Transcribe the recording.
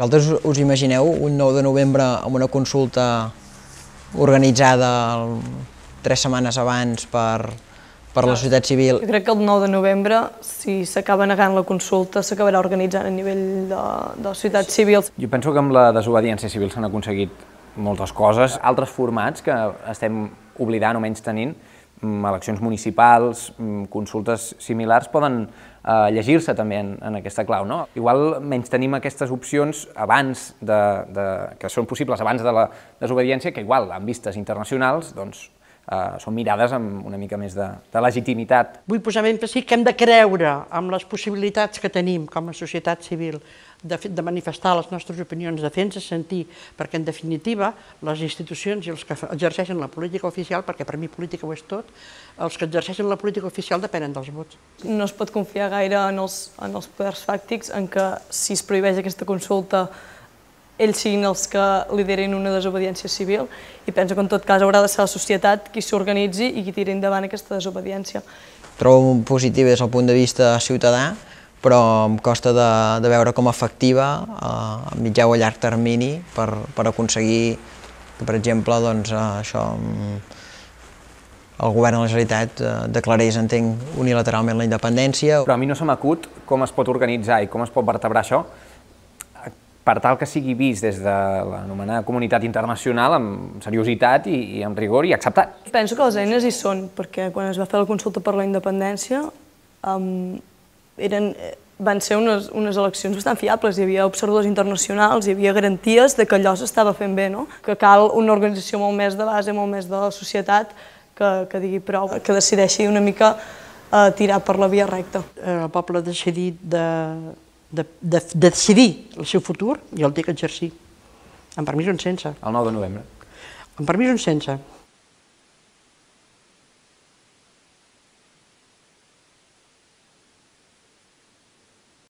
Vosaltres us imagineu un 9 de novembre amb una consulta organitzada 3 setmanes abans per la societat civil? Jo crec que el 9 de novembre, si s'acaba negant la consulta, s'acabarà organitzant a nivell de la societat civil. Jo penso que amb la desobediència civil s'han aconseguit moltes coses. Altres formats que estem oblidant o menys tenint, eleccions municipals, consultes similars, poden llegir-se també en aquesta clau. Igual menys tenim aquestes opcions abans que són possibles abans de la desobediència, que igual, en vistes internacionals, doncs, són mirades amb una mica més de legitimitat. Vull posar èmfasi que hem de creure amb les possibilitats que tenim com a societat civil de manifestar les nostres opinions, de fer-nos sentir, perquè en definitiva les institucions i els que exerceixen la política oficial, perquè per mi política ho és tot, els que exerceixen la política oficial depenen dels vots. No es pot confiar gaire en els poders fàctics en que si es prohibeix aquesta consulta ells siguin els que liderin una desobediència civil, i penso que en tot cas haurà de ser la societat qui s'organitzi i qui tiri endavant aquesta desobediència. Trobo positiu des del punt de vista ciutadà, però em costa de veure com efectiva a mitjà o a llarg termini per aconseguir que, per exemple, el govern de la Generalitat declarés, entenc, unilateralment la independència. Però a mi no se m'acut com es pot organitzar i com es pot vertebrar això per tal que sigui vist des de l'anomenada comunitat internacional amb seriositat i amb rigor i acceptat. Penso que les eines hi són, perquè quan es va fer la consulta per la independència van ser unes eleccions bastant fiables, hi havia observadors internacionals, hi havia garanties de que allò s'estava fent bé, que cal una organització molt més de base, molt més de la societat, que digui prou, que decideixi una mica tirar per la via recta. El poble ha decidit de decidir el seu futur i el té que exercir, amb permís o en sense. El 9 de novembre. Amb permís o en sense.